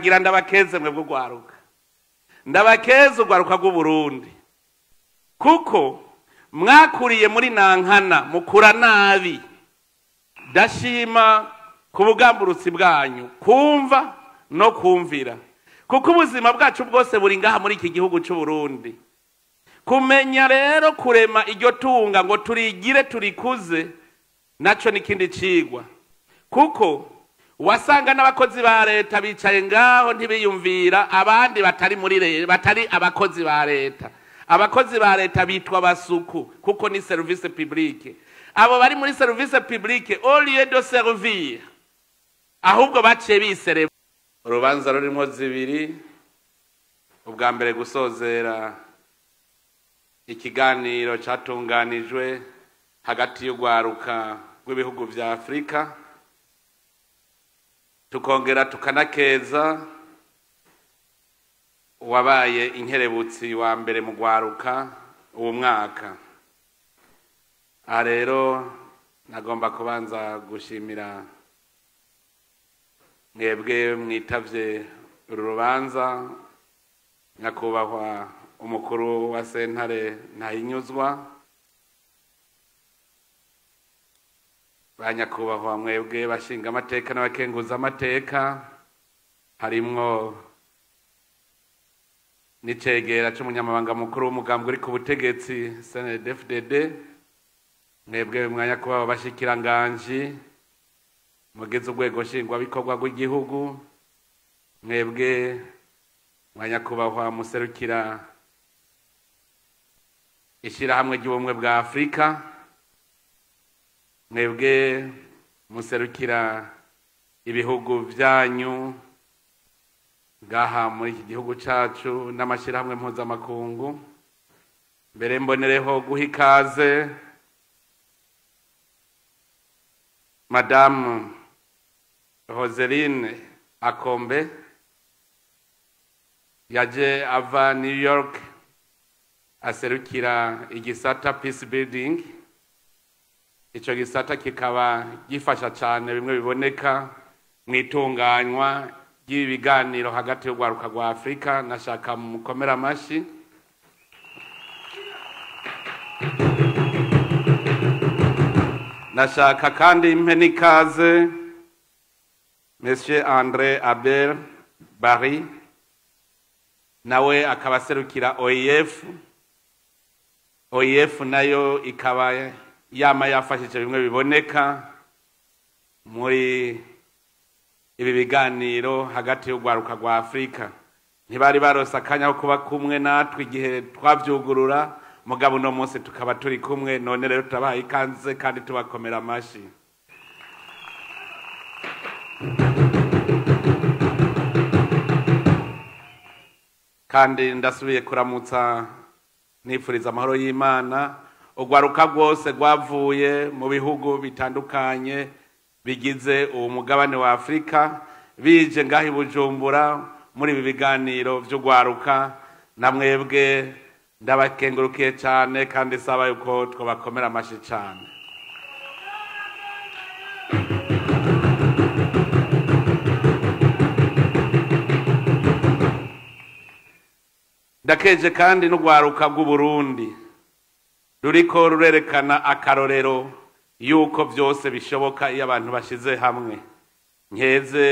nagira ndabakeze mwe bw'ugwaruka ndabakeze ugwaruka rw'Uburundi kuko mwakuriye muri nankana mukura nabi dashima ku bugamburutsi bwanyu kumva no kumvira kuko ubuzima bwacu bwose buri ngaha muri iki gihugu cy'u Burundi kumenya rero kurema iryo tunga ngo turigire turikuze naco nikindi cigwa kuko wasanga n'abakozi ba leta bicaye ngaho ntibiyumvira abandi batari muri leta batari abakozi ba leta abakozi ba leta bitwa basuku kuko ni service publique abo bari muri service publique au lieu de servir ahubwo baciye bisere urubanza rurimo zibiri ubwa mbere gusozera ikiganiro catunganijwe hagati y'ugwaruka rw'ibihugu vya Afrika tukongera tukanakeza wabaye inkerebutsi wa mbere mu gwaruka uwo mwaka rero nagomba kubanza gushimira mwebwe mwitavye urubanza nyakubahwa umukuru wa sentare Ntahinyuzwa banyakubahwa mwebwe bashinga amateka n'abakenguza amateka harimwo n'icegera c'umunyamabanga mukuru w'umugambwe uri ku butegetsi CNDD-FDD mwebwe mwanyakubahwa bashikiranganji mugize urwego nshingwabikorwa rw'igihugu mwebwe mwanyakubahwa muserukira ishirahamwe ry'ubumwe bwa Afrika mwebwe muserukira ibihugu vyanyu ngaha muri iki gihugu cacu n'amashirahamwe mpuzamakungu mbere mbonereho guha ikaze Madame Roseline Akombe yaje ava New York aserukira igisata peace building ico gisata kikaba gifasha cyane bimwe biboneka mwitunganywa ry'ibiganiro hagati y'ugwaruka rwa Afrika nashaka mukomera amashi nashaka kandi impenikaze Monsieur André Abel Barry nawe akaba aserukira OIF nayo ikaba yama yafashije bimwe biboneka muri ibi biganiro hagati y'ugwaruka rwa Afrika ntibari barose akanya ko kuba kumwe natwe igihe twavyugurura mugabo no munsi tukaba turi kumwe none rero turabaha ikanze kandi tubakomera amashi kandi ndasubiye kuramutsa nifuriza amahoro y'Imana ugwaruka rwose rwavuye mu bihugu bitandukanye bigize uwo mugabane wa Afrika bije ngahi Bujumbura muri ibi biganiro vy'ugwaruka namwebwe ndabakengurukiye cyane kandi saba yuko twabakomera amashi cyane ndakeje kandi n'ugwaruka bw'Uburundi ruriko rurerekana akarorero yuko byose bishoboka iyo abantu bashize hamwe nkeze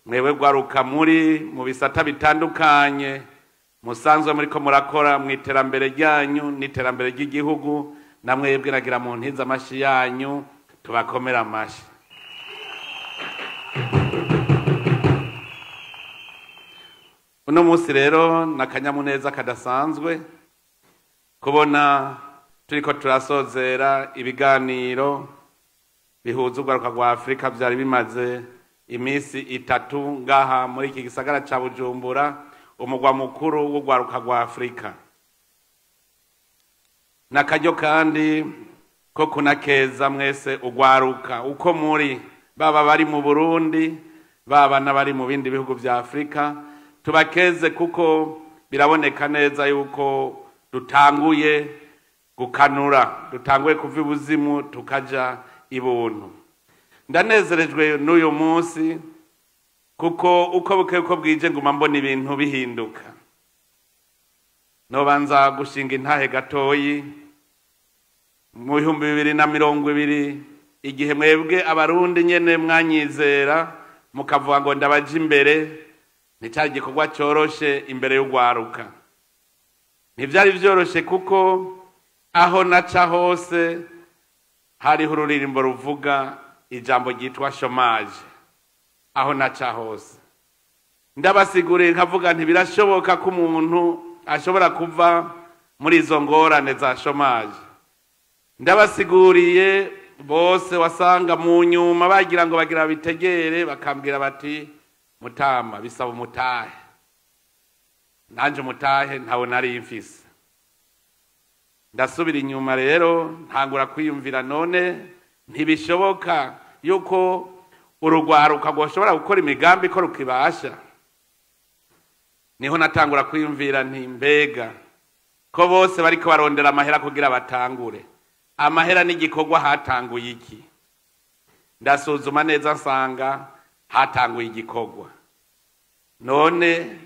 mwewe gwaruka muri mu bisata bitandukanye musanzwe muri ko murakora mu iterambere ryanyu n'iterambere ry'igihugu namwebwe nagira mu ntiza amashi yanyu tubakomera amashi uno munsi rero nakanyamuneza kadasanzwe kubona turiko turasozera ibiganiro bihuza ugwaruka rwa Afrika byari bimaze imisi 3 ngaha muri iki gisagara ca Bujumbura umugwa mukuru w'ugwaruka rwa Afrika nakaryo kandi ko kunakeza mwese ugwaruka uko muri baba bari mu Burundi baba n'abari mu bindi bihugu vya Afrika tubakeze kuko biraboneka neza yuko dutanguye gukanura dutanguye kuva ibuzimu tukaja ibuntu ndanezerejwe n'uyu munsi kuko uko bukeye uko bwije nguma mbona ibintu bihinduka. Nobanza gushinga intahe gatoyi mu 2020 igihe mwebwe abarundi nyene mwanyizera mukavuga ngo ndabaje imbere n'icyari gikorwa cyoroshe imbere y'ugwaruka. Ntivyari vyoroshe kuko aho naca hose hariho ururirimbo ruvuga ijambo ryitwa chômage. Aho naca hose ndabasiguriye nkavuga nti birashoboka ko umuntu ashobora kuva muri izo ngorane za chômage. Ndabasiguriye bose wasanga mu nyuma bagira ngo bagira bitegere bakambwira bati Mutama bisaba umutahe. Nanje umutahe ntawo nari mfise. Ndasubira inyuma rero ntangura kwiyumvira none ntibishoboka yuko urugwaruka goshobora gukora imigambi ko rukibasha. Niho natangura kwiyumvira nti mbega ko bose bariko barondera amahera kugira batangure. Amahera n'igikorwa hatanguye iki? Ndasuzuma neza nsanga hatanguye igikorwa. None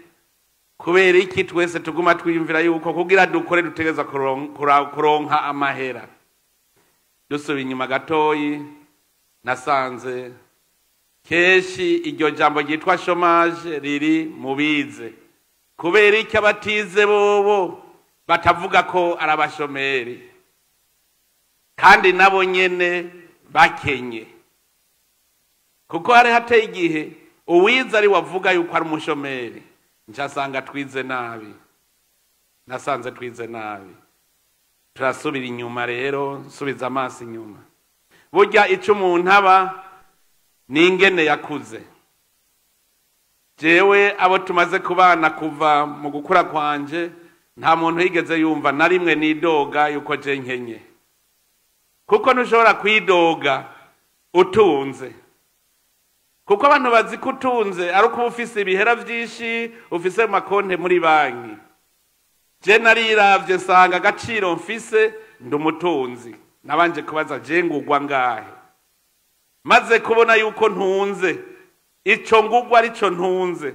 kubera iki twese tuguma twiyumvira yuko kugira dukore dutegeza kuronka amahera? Dusubiye inyuma gatoyi nasanze keshi iryo jambo ryitwa chômage riri mubize. Kubera iki abatize bobo batavuga ko arabashomeri kandi nabo nyene bakenye? Kuko hari hateye igihe uwiza ari wavuga yuko ari umushomeri ncasanga twize nabi. Nasanze twize nabi. Turasubira inyuma rero nsubiza amaso inyuma. Burya ico umuntu aba n'ingene yakuze. Jewe abo tumaze kubana kuva mu gukura kwanje nta muntu yigeze yumva na rimwe nidoga yuko je nkenye. Kuko ntushobora kwidoga utunze. Kuko abantu bazi kutunze ari uko ufise ibihera vyinshi, ufise makonte muri banki. Je nariravye sanga agaciro mfise ndumutunzi. Nabanje kubaza je ngugwa ngahe. Maze kubona yuko ntunze, ico ngugwa arico ntunze,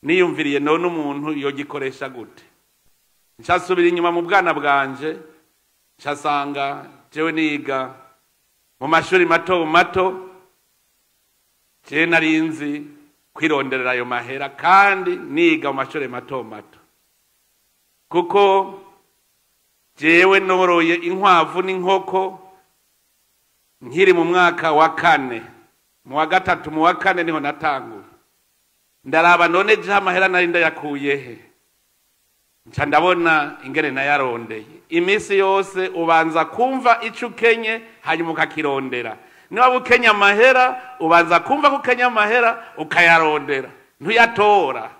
niyumviriye none umuntu yogikoresha gute? Ncasubira inyuma mu bwana bwanje, ncasanga jewe niga mu mashuri mato mato. Je narinzi kwironderera ayo mahera kandi niga mu mashuri mato mato. Kuko jewe noroye inkwavu n'inkoko nkiri mu mwaka wa 4, mu wa 3, mu wa 4 niho natanguye. Ndaraba none je amahera nari ndayakuye he? Nca ndabona ingene nayarondeye. Imisi yose ubanza kumva ico ukenye hanyuma ukakirondera. Niba ukenya amahera ubanza kumva ko ukenya amahera ukayarondera ntuyatora.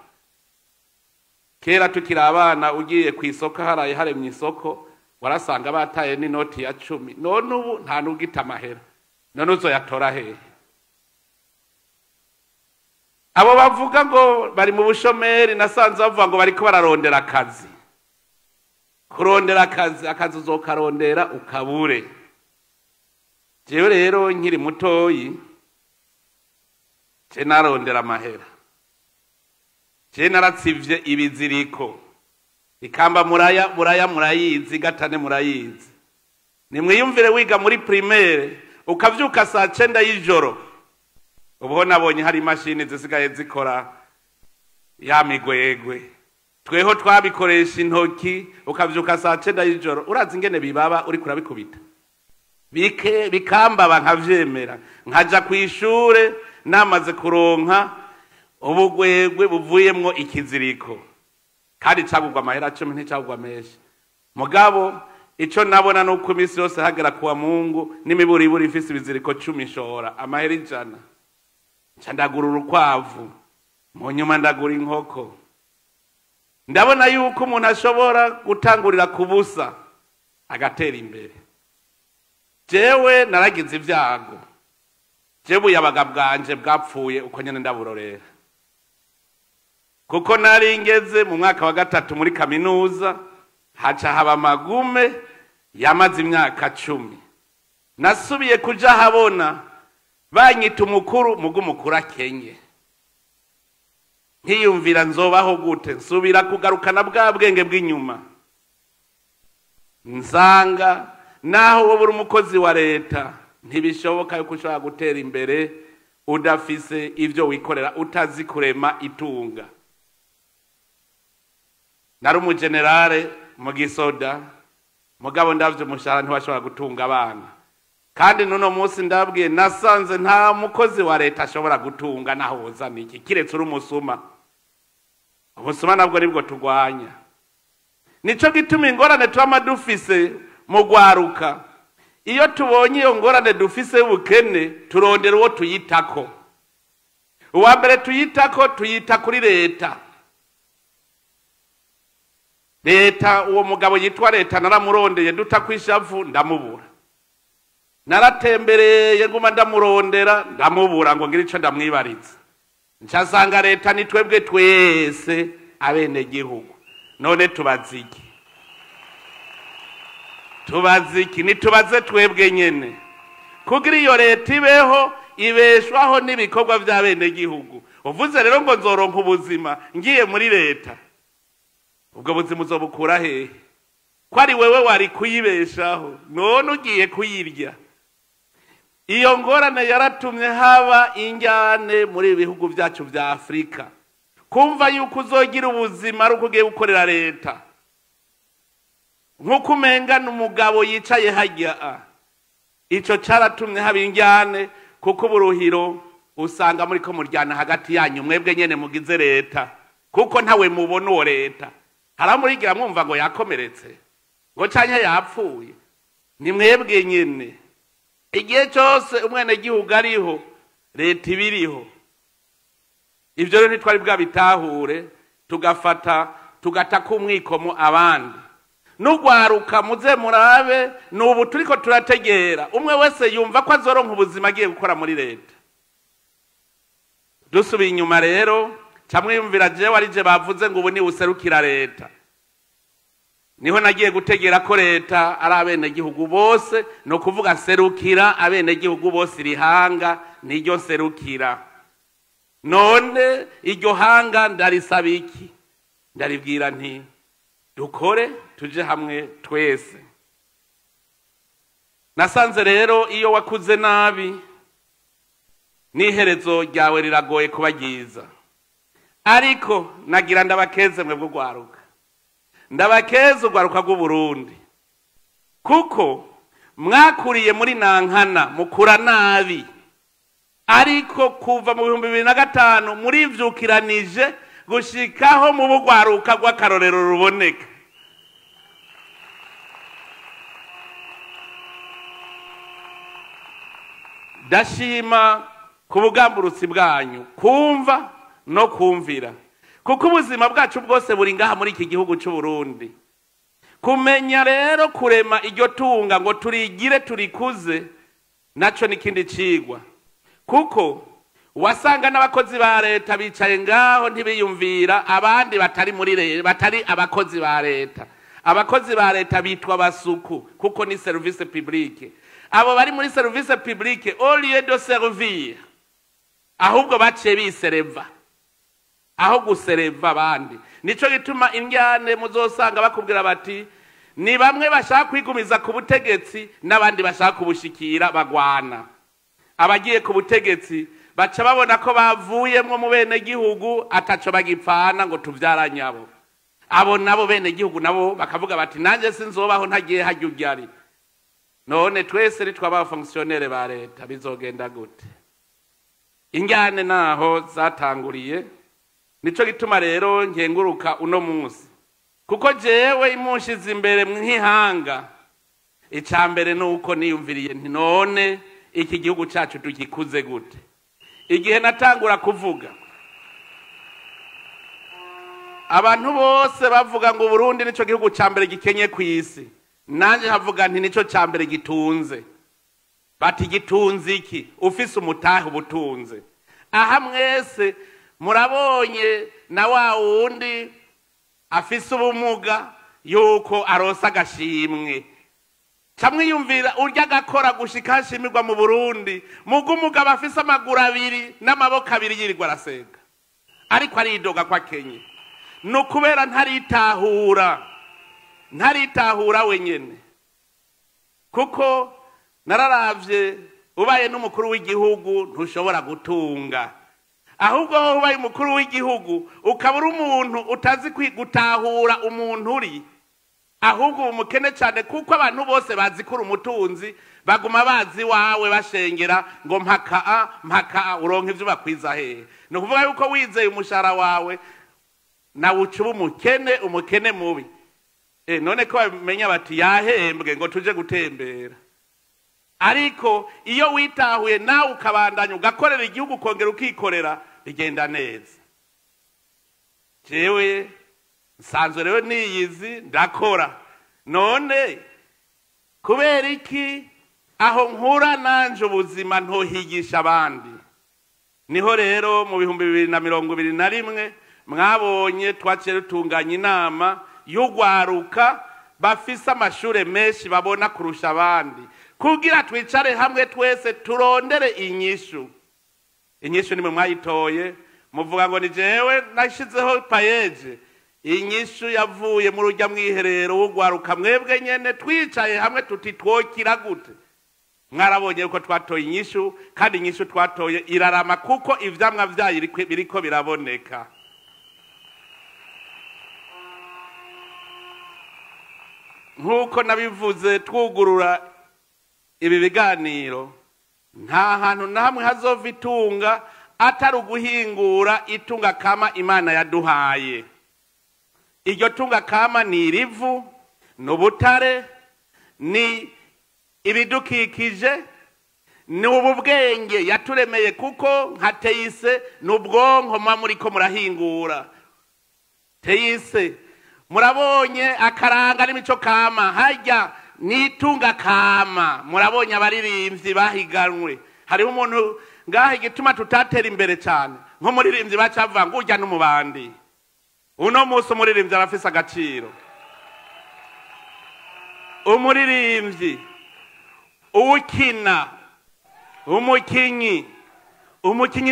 Kera tukiri abana ugiye ku isoko haraye haremye isoko warasanga bataye n'inoti ya 10. None ubu nta nugita amahera. None uzoyatora hehe? Abo bavuga ngo bari mu bushomeri nasanze bavuga ngo bariko bararondera akazi. Kurondera akazi uzokarondera ukabure. Jewe rero nkiri mutoyi je narondera amahera. Je naratsivye ibiziriko. Ikamba murayizi gatane murayizi. Nimwiyumvire wiga muri primaire ukavyuka saa 9 y'ijoro. Ubu nabonye hari imashini zisigaye zikora ya migwegwe. Tweho twabikoresha intoki ukavyuka saa 9 y'ijoro. Urazi ingene bibaba uri kurabikubita. Bikamba bankavyemera. Nkaja kwishure namaze kuronka ubugwegwe buvuyemwo ikiziriko. Kandi cagugwa amahera 10 nticagugwa menshi. Mugabo ico nabona nuko imisi yose hagera kuwa Mungu n'imiburiburi ifise ibiziriko 10 shora amahera 100. Nca ndagura urukwavu, mu nyuma ndagura inkoko. Ndabona yuko umuntu ashobora gutangurira kubusa agatera imbere. Jewe naragize ivyago. Jewe yabaga bwanje bwapfuye uko nyene ndaburorera. Kuko nari ngeze mu mwaka wa 3 muri kaminuza haca haba magume yamaze imyaka 10. Nasubiye kuja habona banyita umukuru mugumukura Kenya. nkiyumvira nzobaho gute, nsubira kugarukana bwa bwenge bw'inyuma, nsanga naho wowe uri umukozi wa leta ntibishoboka yuko ushobora gutera imbere udafise ivyo wikorera, utazi kurema itunga. Nari umugenerale mu gisoda, mugabo ndavye umushahara ntiwashobora gutunga abana, kandi nuno munsi ndabwiye nasanze nta mukozi wa leta ashobora gutunga naho wozana iki kiretse uri umusuma. Ubusuma nabwo nibwo turwanya. Nico gituma ingorane twama dufise mu gwaruka, iyo tubonye iyo ngorane dufise ubukene turondera uwo tuyitako. Uwa mbere tuyitako, tuyita kuri leta. Leta, uwo mugabo yitwa leta naramurondeye duta kwishavu ndamubura. Naratembereye nguma ndamurondera ndamubura ngo ngira ico ndamwibariza. Ncasanga leta ni twebwe twese abene gihugu. None tubaziki. Tubaziki nitubaze twebwe nyene. Kugira iyo leta ibeho ibeshwaho n'ibikorwa by'abene gihugu. Uvuze rero ngo nzoronka ubuzima ngiye muri leta. Ubwo buzima uzobukura hehe? Ko ari wewe wari kuyibeshaho none ugiye kuyirya. Iyo ngorane yaratumye haba injyane muri bihugu byacu vya Afrika. Kumva yuko uzogira ubuzima ari ugiye gukorera leta. Nkuko umenga n'umugabo yicaye hajya. Ico caratumye haba injyane kuko uburuhiro usanga muri ko muryana hagati yanyu mwebwe nyene mugize leta. Kuko ntawe mubona uwo leta. Haramurigira mwumva ngo yakomeretse. Ngo canke yapfuye. Ni mwebwe nyene. Igihe cyose umwene gihugu ariho leta ibiriho. Ivyo rero ntitwari bwabitahure tugata kumwikomo abandi. Nugwaruka muze murabe nubu turiko turategera umwe wese yumva ko azoronka ubuzima agiye gukora muri leta. Dusubiye inyuma rero camwiyumvira jewe arije bavuze ngo ubu ni userukira leta. Niho nagiye gutegera ko leta ari abene gihugu bose, no kuvuga serukira abene gihugu bose rihanga niryo serukira. None iryo hanga ndarisaba iki? Ndaribwira nti dukore tuje hamwe twese. Nasanze rero iyo wakuze nabi n'iherezo ryawe riragoye kuba ryiza. Ariko nagira ndabakeze mwebwe gwaruka. Ndabakeze ugwaruka rw'u Burundi. Kuko mwakuriye muri nankana mukura nabi. Ariko kuva mu 2005 muri vyukiranije gushikaho mu bugwaruka rw'akarorero ruboneka. Dashima ku bugamburutsi bwanyu kumva no kumvira. Kuko ubuzima bwacu bwose buri ngaha muri iki gihugu cy'u Burundi. Kumenya rero kurema iryo tunga ngo turigire turikuze naco nikindi cigwa. Kuko wasanga n'abakozi ba leta bicaye ngaho ntibiyumvira abandi batari muri leta, batari abakozi ba leta. Abakozi ba leta bitwa basuku kuko ni service publique. Abo bari muri service publique au lieu de servir ahubwo baciye bisereva. Aho gusereva abandi. Nico gituma injyane muzosanga bakubwira bati ni bamwe bashaka kwigumiza ku butegetsi n'abandi bashaka kubushikira bagwana. Abagiye ku butegetsi baca babona ko bavuyemwo mu bene gihugu ataco bagipfana ngo tuvyaranyabo. Abo nabo bene gihugu nabo bakavuga bati nanje sinzobaho ntagiye hajyuryari. None twese ni twaba fonctionnaire ba leta bizogenda gute? Injyane naho zatanguriye. Nico gituma rero nkenguruka uno munsi. Kuko jewe imushize imbere mwihanga. Icambere nuko niyumviriye nti none iki gihugu cacu tukikuze gute. Igihe natangura kuvuga abantu bose bavuga ngo Burundi nico gihugu cambere gikenye kwisi. Nanje havuga nti nico cambere gitunze. Bati gitunze iki? Ufise umutahe ubutunze. Aha mwese murabonye na wa wundi afise ubumuga yuko arosa agashimwe. Camwiyumvira urya gakora gushika hashimirwa mu Burundi. Mugo umugabo afise amaguru abiri n'amaboko abiri yirirwa arasenga. ariko aridoga kwa Kenya no kubera ntaritahura wenyene kuko nararavye ubaye n'umukuru w'igihugu ntushobora gutunga ahubwo ubaye umukuru w'igihugu ukabura umuntu utazi gutahura umuntu uri ahubwo umukene cyane kuko abantu bose bazi ko umutunzi baguma bazi wawe bashengera ngo mpaka uronke ivyo bakwiza hehe no kuvuga yuko wizeye umushara wawe nawe ucuba umukene mubi none ko bamenya bati yahembwe ngo tuje gutembera ariko iyo witahuye nawe ukabandanya ugakorera igihugu ukongera ukikorera bigenda neza jewe nsanzwe rero niyizi ndakora none kubera iki aho nkura nanje ubuzima ntohigisha abandi niho rero mu 2021 mwabonye twaciye rutunganya inama y'ugwaruka bafise amashure menshi babona kurusha abandi kugira twicare hamwe twese turondere inyishu nimwe mwayitoye muvuga ngo ni jewe nashizeho payeje inyishu yavuye mu rujya mwiherero w'ugwaruka mwebwe nyene twicaye hamwe tuti twokira gute mwarabonye ko twatoye inyishu kandi inyishu twatoye irarama kuko ivyamwa vyayo biriko biraboneka nkuko nabivuze twugurura ibi biganiro nta hantu namwe hazova itunga atari uguhingura itunga kama Imana yaduhaye iryo tunga kama ni irivu n'ubutare ni ibidukikije ni ububwenge yaturemeye kuko nka teyise n'ubwonko muriko murahingura teyise murabonye akaranga n'imico kama harya nitunga kama murabonye abaririmbyi bahiganwe hariho umuntu ngaho igituma tutatera imbere cyane nko muririmbyi bacavuga ngo urya n'umubandi uno munsi umuririmbyi arafise agaciro umuririmbyi ukina umukinyi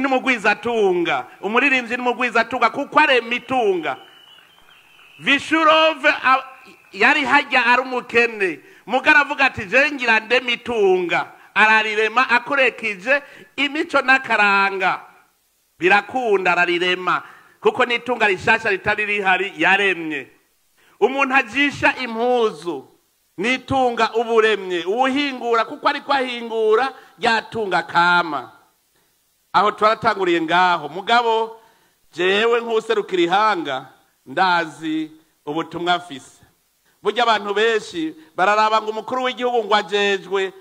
n'umugwizatunga umuririmbyi n'umugwizatunga kuko arema itunga Vishurove yari hajya ari umukene mugaravuga ati je ngira ndema itunga ararirema akorekije imico n'akaranga birakunda ararirema kuko nitunga rishasha ritari rihari yaremye umuntu ajisha impuzu nitunga uburemye ubuhingura kuko ariko ahingura yatunga kama aho twaratanguriye ngaho mugabo jewe nk'userukira ihanga ndazi ubutumwa afise burya abantu benshi bararaba ngo umukuru w'igihugu ngo ajejwe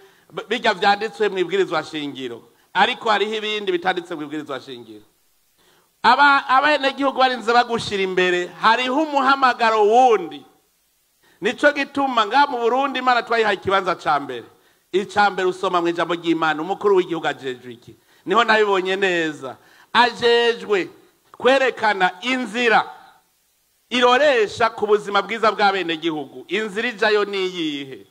bijya vyanditswe mu ibwirizwa shingiro ariko hariho ibindi bitanditse mu ibwirizwa shingiro abenegihugu barinze bagushira imbere hariho umuhamagaro wundi nico gituma nga mu Burundi Imana twayihaye ikibanza ca mbere icambere usoma mu ijambo ry'Imana umukuru w'igihugu ajejwe iki niho nabibonye neza ajejwe kwerekana inzira iroresha ku buzima bwiza bw'abenegihugu inzira ijayo niyihe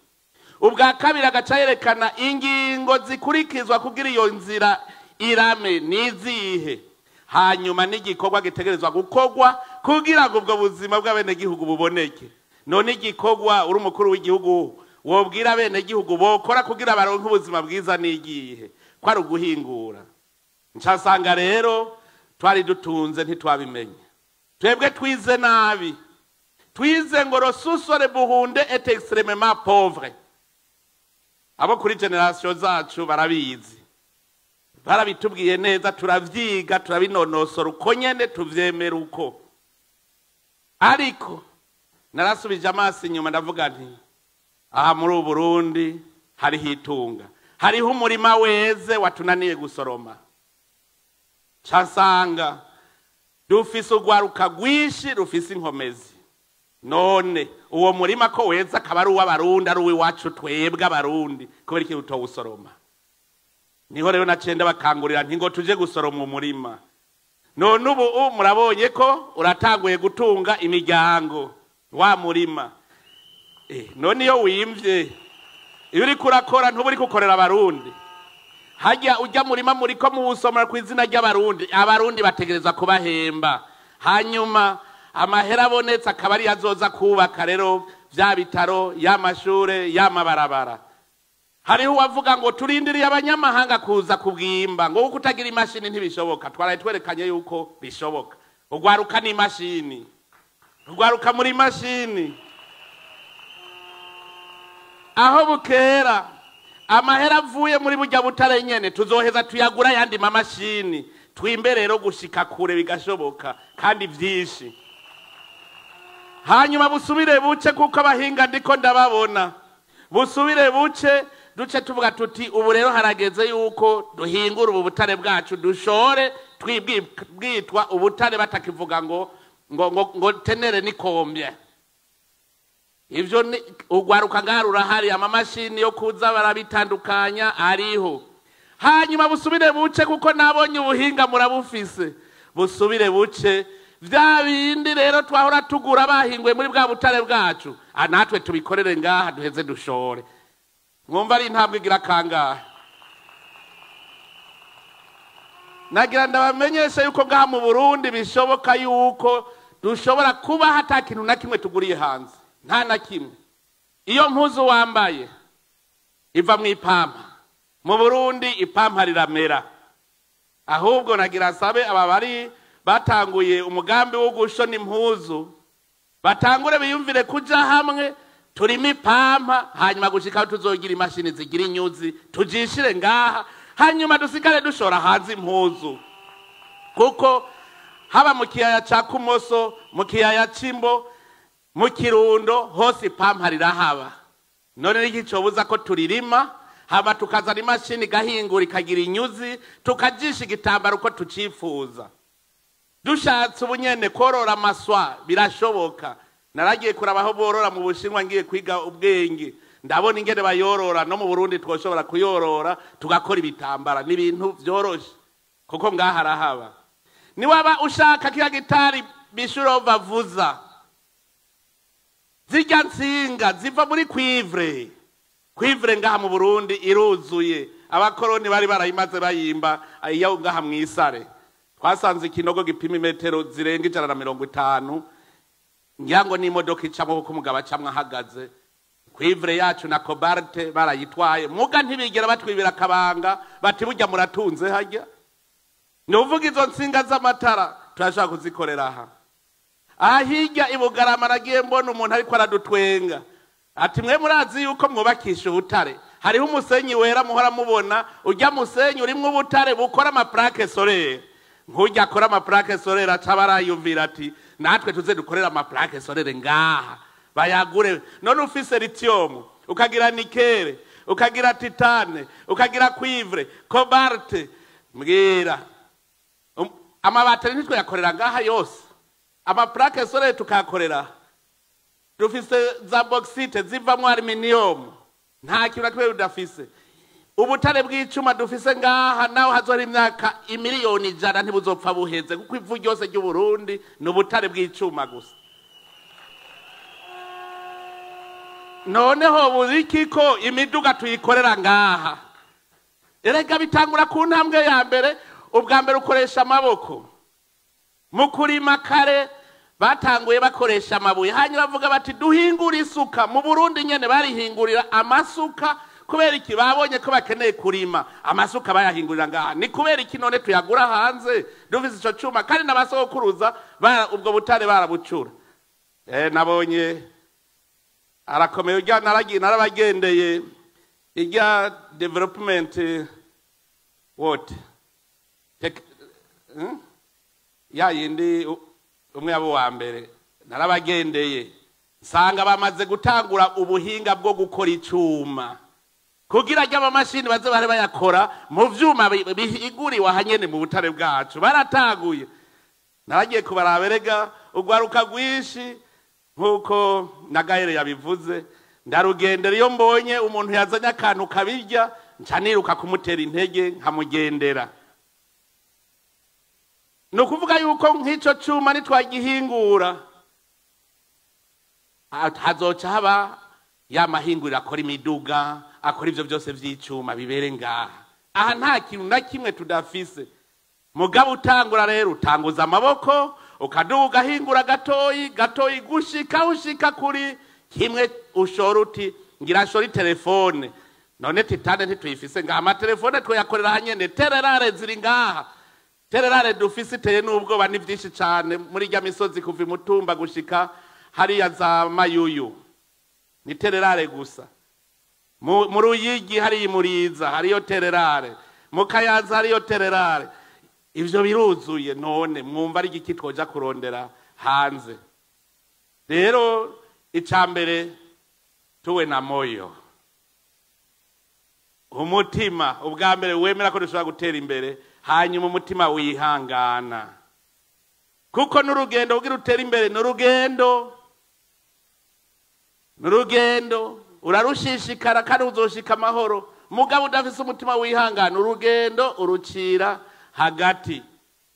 ubwa kabiri agaca yerekana ingingo zikurikizwa kugira iyo nzira irame nizihe hanyuma n'igikorwa gitegerezwa gukorwa kugira ngo ubwo buzima bw'abenegihugu buboneke none igikorwa uri umukuru w'igihugu wobwira abenegihugu bokora kugira baronke ubuzima bwiza nigihe ko ari uguhingura ncasanga rero twari dutunze ntitwabimenye twebwe twize nabi twize ngo rosusore buhunde et extrêmement pauvre abo kuri generation zacu barabizi barabitubwiye neza turavyiga turabinonosora uko nyene tuvyemera uko ariko narasubije amaso inyuma ndavuga nti aha muri Burundi hari hitunga hariho umurima weze watunaniye gusoroma casanga dufise ugwaruka gwishi rufise inkomezi none uwo murima ko weza akaba uw'abarundi ari uw'iwacu twebwe abarundi kubera iki utawusoroma niho rero nacenda bakangurira nti ngo tuje gusoroma umurima none ubu murabonye ko uratanguye gutunga imiryango wa murima none iyo wimvye iyo uri kurakora ntuburi gukorera abarundi hajya ujya murima muriko muwusomera ku izina ry'abarundi, abarundi bategereza kubahemba, hanyuma amahera abonetse akaba ari azoza kubaka rero vya bitaro, y'amashure, y'amabarabara. Hariho uwavuga ngo turindiriye abanyamahanga kuza kubwimba, ngo uko utagira imashini ntibishoboka. Twaraye twerekanye yuko bishoboka. Ugwaruka ni imashini, ugwaruka muri imashini. Aho bukera amahera avuye muri burya butare nyene tuzoheza tuyagura yandi mamashini, twimbe rero gushika kure bigashoboka kandi vyinshi. Hanyuma busubire buce kuko abahinga ndiko ndababona, busubire buce duce tuvuga tuti ubu rero harageze yuko duhingura ubu butare bwacu dushore twibwitwa ubutare batakivuga ngo tenere nikombye. Ivyo ugwaruka ngarura hari amamashini yo kuza barabitandukanya ariho. Hanyuma busubire buce kuko nabonye ubuhinga murabufise, busubire buce vya bindi rero twahora tugura bahingwe muri bwa butare bwacu, natwe tubikorere ngaha duheze dushore. Mwumva ari intambwe igira kangahe? Nagira ndabamenyesha yuko ngaha mu Burundi bishoboka yuko dushobora kuba hata kintu na kimwe tuguriye hanze, nta na kimwe. Iyo mpuzu wambaye iva mu ipampa, mu Burundi ipampa riramera. Ahubwo nagira sabe aba bari batanguye umugambi wo gushona impuzu batangure biyumvire kuja hamwe, turimo ipampa, hanyuma gushika tuzogira imashini zigira inyuzi tujishire ngaha, hanyuma dusigare dushora hanze impuzu. Kuko haba mu kiyaya ca Kumoso, mu kiyaya c'Imbo, mu Kirundo, hose ipampa rirahaba. None n'igicobuza ko turirima, hama tukazana imashini gahingura ikagira inyuzi, tukajisha igitambaro uko tucifuza. Dushatse ubunyene korora amaswa birashoboka. Naragiye kurabaho borora mu Bushinwa ngiye kwiga ubwenge, ndabona ingene bayorora, no mu Burundi twoshobora kuyorora tugakora ibitambara n'ibintu vyoroshe kuko ngaha arahaba. Ni waba ushaka kiya gitari bishuro bavuza, zirya nsinga ziva muri kwivre ngaha mu Burundi iruzuye. Abakoroni bari barayimaze bayimba iyo ngaha mwisare. Twasanze ikinogo gipima metero zirenga 150, ngirango ni imodoka icamo kuko umugabo acamwe ahagaze. Kwivre yacu na cobalt barayitwaye, muga ntibigera batwibira kabanga bati burya muratunze hajya. Nuvuga izo nsinga z'amatara turashaka kuzikorera aha. Ahijya ibugarama nagiye mbona umuntu ariko aradutwenga. Ati mwe murazi yuko mwubakisha ubutare, hariho umusenyi wera muhora mubona, ujya musenyi urimwe ubutare bukora ama plaque solaire. Nkujya akora ama plaque solaire acabarayumvira ati natwe tuze dukorera ama plaque solaire ngaha bayagure. None ufise lithium, ukagira nickel, ukagira titane, ukagira cuivre, cobalt, mbwira amabateri nitwe yakorera ngaha yose. Ama plaque solaire tukakorera. Dufise za bauxite zivamwo aluminium, nta kintu nakwe udafise. Ubutare bw'icuma dufise ngaha naho hazora imyaka imiliyoni 100 ntibuzopfa buheze kuko ivu ryose ry'u Burundi n'ubutare bw'icuma gusa. Noneho burikiko imiduga tuyikorera ngaha. Erega bitangura ku ntambwe ya mbere, ubwa mbere ukoresha amaboko. Mu kurima kare batanguye bakoresha amabuye, hanyuma bavuga bati duhingura isuka. Mu Burundi nyene barihingurira amasuka kubera iki babonye ko bakeneye kurima, amasuka bayahingurira ngaha. Ni kubera iki none tuyagura hanze dufise ico cuma kandi nabasokuruza ubwo butare barabucura. Nabonye arakomeye ujya narabagendeye ijya development what ya yindi umwe abo wa mbere narabagendeye nsanga bamaze gutangura ubuhinga bwo gukora icuma kugira ngo amamashini baze bare bayakora mu vyuma bihiguriwe hanyene mu butare bwacu. Barataguye, naragiye kubaraberega ugwaruka gwishi nkuko nagahere yabivuze, ndarugendera iyo mbonye umuntu yazanye akantu kabirya ncaniruka kumutera intege nkamugendera. No kuvuga yuko nk'ico cuma nitwagihingura hazoca haba ya mahinguriro akora imiduga, akora ivyo byose vy'icuma bibere ngaha. aha nta kintu na kimwe tudafise. Mugabo utangura rero utanguza amaboko ukaduga ugahingura gatoyi ushika kuri kimwe ushora uti ngira nshora telefone none titane ntituyifise ngaha amatelefone twayakorera hanyene tererare ziri ngaha tererare dufise iteye n'ubwoba ni vyinshi cane muri rya misozi kuva imutumba gushika hariya za Mayuyu ni tererare gusa mu Ruyigi hari imuriza hariyo tererare mu Kayanza hariyo tererare ivyo biruzuye none mwumva ari igiki twoja kurondera hanze. Rero icambere tuwe na moyo umutima ubwa mbere wemera ko dushobora gutera imbere hanyuma umutima wihangana kuko n'urugendo ugira utera imbere n'urugendo urarushishikara kandi uzoshika amahoro mugabo udafise umutima wihangana urugendo urucira hagati.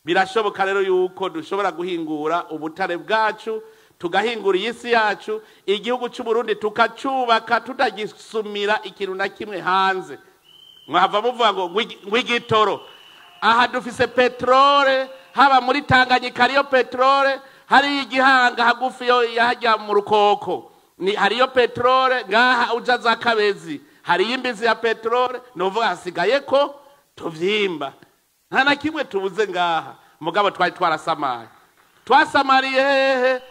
Birashoboka rero yuko dushobora guhingura ubutare bwacu tugahingura iyisi yacu igihugu cy'u Burundi tukacubaka tutagisumira ikintu na kimwe hanze. Mwava muvuga ngo ngwigitoro aha dufise petrole haba muri Tanganyika hariyo petrole hari igihanga hagufi yo yahajya mu Rukoko ni hariyo petrole ngaha uja za Kabezi hari imbizi ya petrole novuga hasigaye ko tuvyimba nta na kimwe tubuze ngaha mugabo twari twasamariye hehe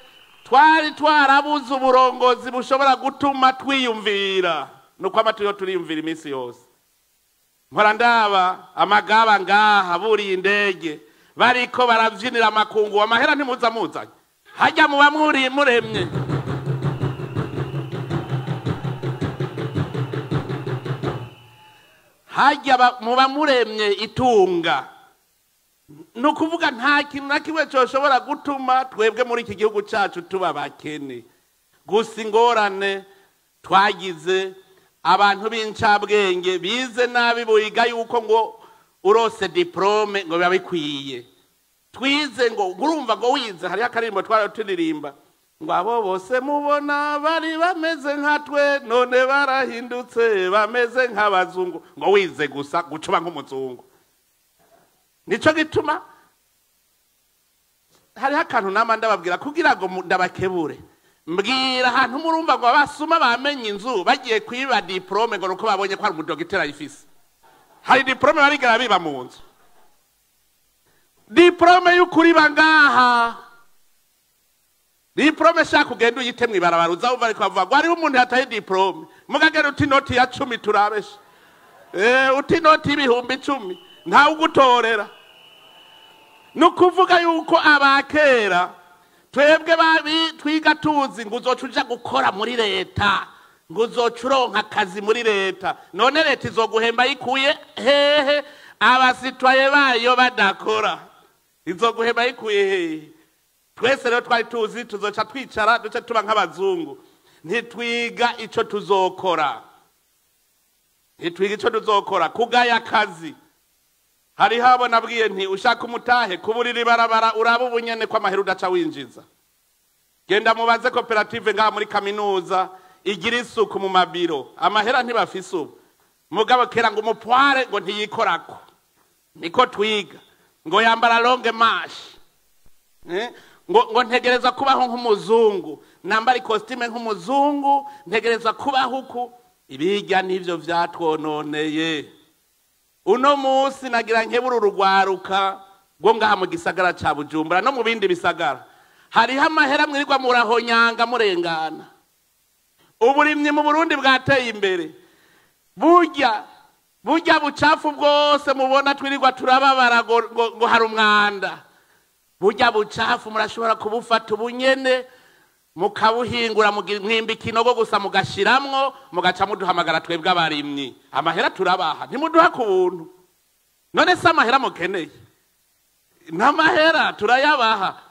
twari twarabuze uburongozi bushobora gutuma twiyumvira nuko amatuyo turiyumvira iminsi yose. Mpora ndaba amagaba ngaha buri indege bariko baravyinira amakungu amahera ntimuzanye hajya muba muremye hajya muba muremye itunga nukuvuga nta kintu na kimwe cyoshobora gutuma twebwe muri iki gihugu cyacu tuba bakene. Gusa ingorane twagize abantu b'incabwenge bize nabi buyiga yuko ngo urose diplome ngo biba bikwiye twize ngo urumva ngo wize hari akarimbo turirimba ngo abo bose mubona bari bameze nkatwe none barahindutse bameze nk'abazungu ngo wize gusa gucuba nk'umuzungu. Nico gituma hari akantu nama ndababwira kugira ngo ndabakebure mbwira ahantu murumva ngo abasuma bamenye inzu bagiye kwiba diplome ngo nuko babonye ko ari umudogiteri ayifise. Hari diplome barigara biba mu nzu diplome y'ukuri bangaha diplome shaka ugenda uyite mwibarabara uzawumva ariko bavuga ngo hariho umuntu yataye diplome mugagera uti noti ya 10 turabesha uti noti y'ibihumbi 10 ntawe ugutorera. Nukuvuga yuko abakera twebwe twiga tuzi ngo uzocuja gukora muri leta ngo uzocuronka akazi muri leta none leta izoguhemba yikuye hehe abasitwaye bayo badakora izoguhemba yikuye hehe. Twese rero twari tuzi tuzoca twicara duce tuba nk'abazungu ntitwiga ico tuzokora kugaya akazi. Hari habo nabwiye nti ushaka umutahe kuburira barabara uraba ubunyene kwa mahera udaca winjiza genda mubaze koperative ngaha muri kaminuza igira isuku mu mabiro amahera ntibafise ubu mugabo kera ngo umupware ngo ntiyikorako niko twiga ngo yambara longue marche ngo ntegereza kubaho nk'umuzungu nambara costume nk'umuzungu ntegereza kubaho uku ibijya nivyo vyatwononeye. Uno musi nagira nkebura urugwaruka ngo ngaha mu gisagara ca Bujumbura no mu bindi bisagara hari amahera mwirirwa murahonyanga murengana. Uburimye mu Burundi bwateye imbere burya bucafu bwose mubona twirirwa turababara ngo hari umwanda burya bucafu murashobora kubufata ubunyene mukabuhingura mwimba ikinogo gusa mugashiramwo mugaca muduhamagara twebwe abarimyi amahera turabaha ntimuduha ku buntu none se amahera mukeneye n'amahera turayabaha.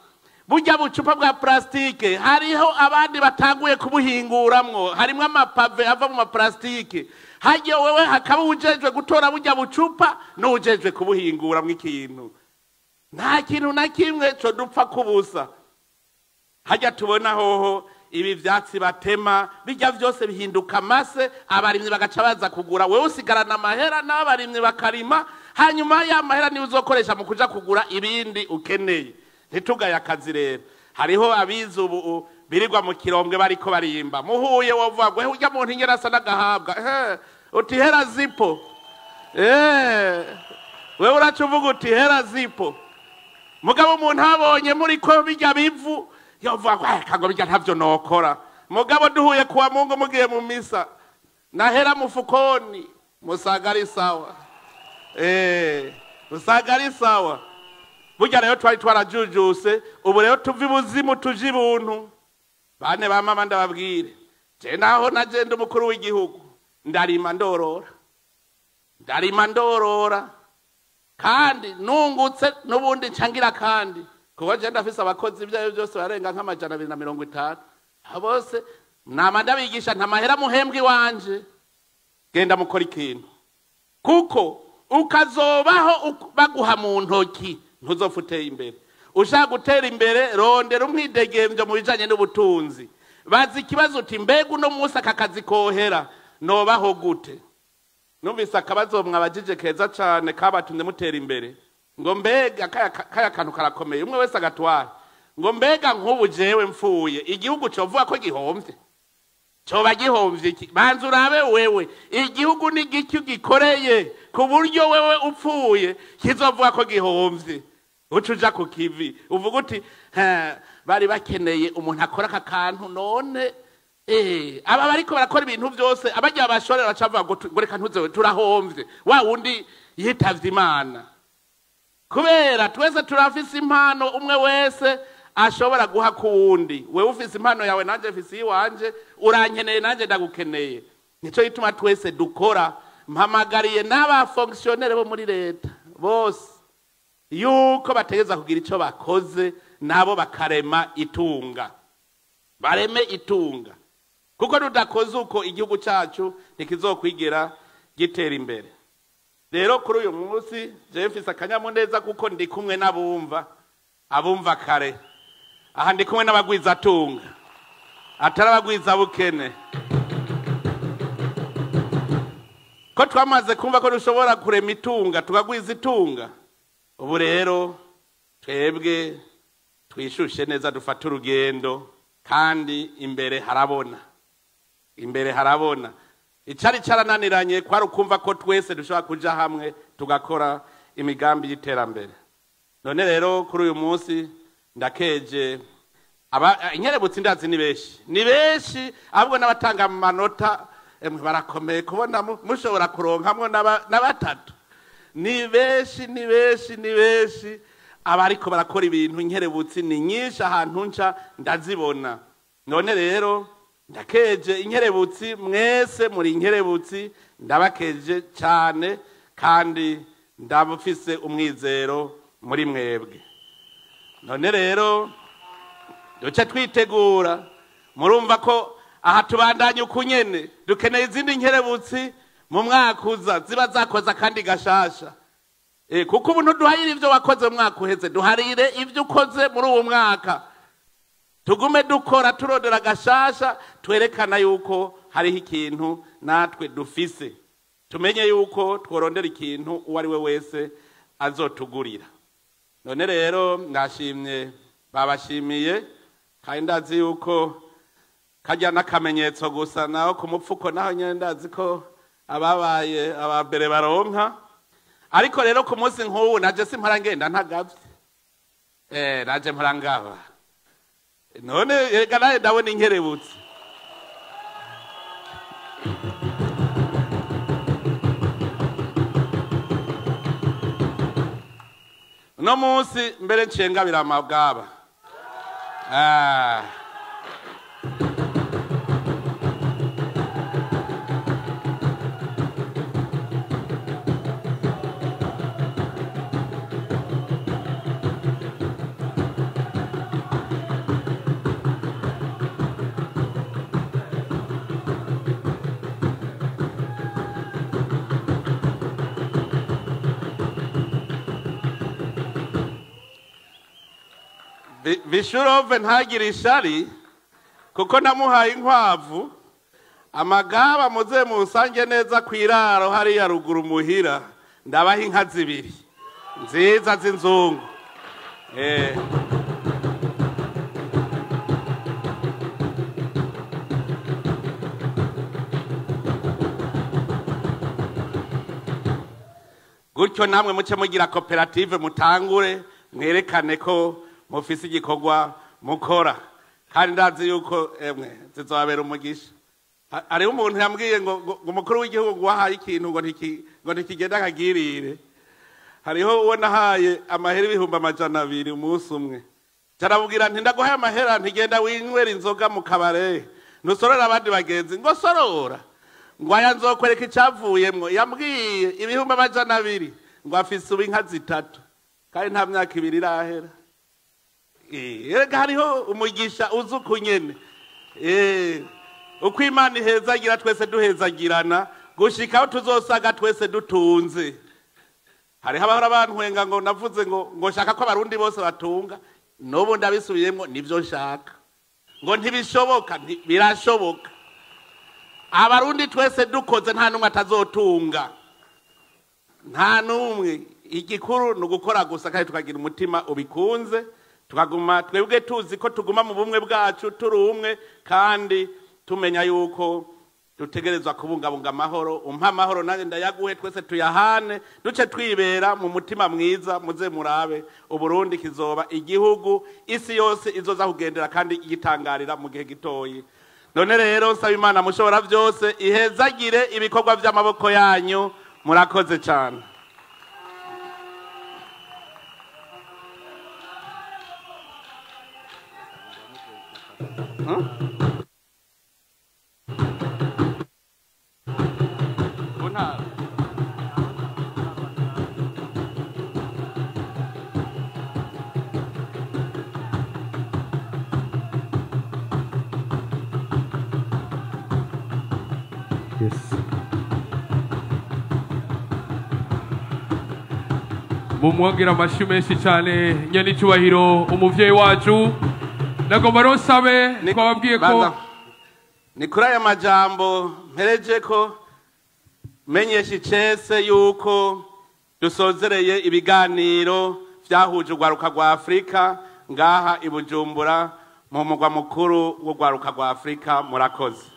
Burya bucupa bwa plastike hariho abandi batanguye kubuhinguramwo harimwe amapave ava mu plastike hajye wewe hakaba ujejwe gutora burya bucupa n'ujejwe kubuhinguramwo ikintu nta kintu na kimwe cyo dupfa kubusa. Hajya tubona hoho ibi vyatsi batema bijya vyose bihinduka mase, abarimyi bagaca baza kugura, wewe usigarana amahera n'abarimyi bakarima, hanyuma ya mahera ni uzokoresha mu kuja kugura ibindi ukeneye. Ntitugaye akazi rero. Hariho abize ubu birirwa mu kirombwe bariko barimba, muhuye wovuga ngo urya muntu ingera asa n'agahabwa, uti hera zipo. Wewe uracuvuga uti hera zipo. Mugabo umuntu abonye muri ko bijya bivu yovuga ngo kago bijya ntavyo nokora. Mugabo duhuye kuwa Mungu mugiye mu misa nahera mufukoni musagari sawa. Musagari sawa. Burya rero twari twarajujuse, ubu rero tuvi buzimu tuje ibuntu. Bane ba mama ndababwire, je naho nagenda umukuru w'igihugu ndarima ndorora kandi nungutse nubundi ncangira kandi kuko je ndafise abakozi ibyo byose barenga nk'amajana 250 bose nama ndabigisha ntamahera muhembwe wanje genda mukora ikintu kuko ukazobaho baguha mu ntoki ntuzofuteye imbere. Ushaka gutera imbere rondera umwidegemvyo mu bijanye n'ubutunzi. Bazi ikibazo uti mbega uno munsi akakazi kohera nobaho gute? Numvise akabazo mwabajije keza cane kabatumye mutera imbere. Ngo mbega kaya kantu karakomeye umwe wese agatwara. Ngo mbega nk'ubu jewe mfuye igihugu covuga ko gihomvye. Coba gihomvye iki? Banza urabe wewe igihugu ni giki gikoreye ku buryo wewe upfuye kizovuga ko gihomvye. Ucuja ku kivi uvuga uti bari bakeneye umuntu akora akakantu none aba bariko barakora ibintu byose abajya bashorera bacavuga ngo reka ntuzewe turahomvye wa wundi yitavye Imana kubera twese turafise impano umwe wese ashobora guha ku wundi. Wewe ufise impano yawe nanje mfise iwanje, urankeneye nanje ndagukeneye. Nico gituma twese dukora. Mpamagariye n'aba fonctionnaire bo muri leta bose yuko bategeza kugira ico bakoze nabo bakarema itunga, bareme itunga kuko nudakoze uko igihugu cyacu ntikizokwigera gitera imbere. Rero kuri uyu munsi je mfise akanyamuneza kuko ndi kumwe abumva kare. Aha ndi kumwe n'abagwiza tunga atari abagwiza bukene, ko twamaze kumva ko dushobora kurema itunga tukagwiza itunga. Ubu rero twebwe twishushe neza dufata urugendo kandi imbere harabona. Icari carananiranye kwari ukumva ko twese dushobora kuja hamwe tugakora imigambi y'iterambere. None rero kuri uyu munsi ndakeje inkerebutsi ndazi ni benshi ahubwo n'abatanga amanota barakomeye kubona mushobora kuronkamwo n'abatatu. Ni benshi abariko barakora ibintu. Inkerebutsi ni nyinshi ahantu nca ndazibona. None rero ndakeje inkerebutsi mwese muri inkerebutsi ndabakeje cyane kandi ndabufise umwizero muri mwebwe. None rero duce twitegura, murumva ko aha tubandanye ukunyene dukeneye izindi inkerebutsi mu mwaka uza ziba zakoza kandi gashasha. Kuko ubu ntuduharire ivyo wakoze mu mwaka uheze, duharire ivyo ukoze muri uwo mwaka. Tugume dukora turodera gashasha twerekana yuko hariho ikintu natwe dufise. Tumenye yuko tworondera ikintu uwo ari we wese azotugurira. None rero ndashimye babashimiye kandi ndazi yuko kajya n'akamenyetso gusa naho ku mupfuko naho nyene ndazi ko ababaye abambere baronka. Ariko rero ku munsi nk'ubu naje simpora ngenda ntagavye. Naje mpora ngaba. None ega naye ndabona inkerebutsi. Uno munsi mbere ncengabira amabwaba. Bishurove ntagire ishari kuko namuhaye inkwavu amagaba muze musange neza kwiraro hariya ruguru muhira ndabaha inka zibiri nziza z'inzungu gutyo namwe muce mugira koperative mutangure mwerekane ko mufise igikorwa mukora kandi ndazi yuko zizobabera umugisha. Hariho umuntu yambwiye ngo umukuru w'igihugu wahaye ikintu ngo ntikigenda akagirire. Hariho uwo nahaye amahera 200 umunsi umwe, carabubwira nti ndaguhaye amahera ntigenda winywera inzoga mu kabare nusorora abandi bagenzi ngo sorora ngo aya nzokwereka icavuyemwo. Yambwiye 200 ngo afise inka 3 kandi nta myaka 2 irahera. Erega hariho umugisha uzuku nyene uko Imana ihezagira twese duhezagirana gushikaho tuzosaga twese dutunze. Hariho abahora bantwenga ngo navuze ngo shaka ko abarundi bose batunga, n'ubu ndabisubiyemo nivyo nshaka ngo ntibishoboka. Birashoboka, abarundi twese dukoze nta numwe atazotunga, nta numwe. Igikuru nugukora gusa kandi tukagira umutima ubikunze, tukaguma twebwe tuzi ko tuguma mu bumwe bwacu turi umwe kandi tumenya yuko dutegerezwa kubungabunga amahoro. Umpa amahoro nanjye ndayaguhe, twese tuyahane duce twibera mu mutima mwiza. Muze murabe Uburundi kizoba igihugu isi yose izoza kugendera kandi igitangarira mu gihe gitoyi. None rero nsaba Imana mushobora byose ihezagire ibikorwa by'amaboko yanyu. Murakoze cyane. Mumwagira amashyi menshi cyane nyene icyubahiro umuvyeyi wacu. Nagomba rosabe twababwiye ko ni kuri aya majambo mpereje ko menyesha icese yuko dusozereye ibiganiro vyahuje urwaruka rwa Afrika ngaha i Bujumbura mu mugwa mukuru w'urwaruka rwa Afrika. Murakoze.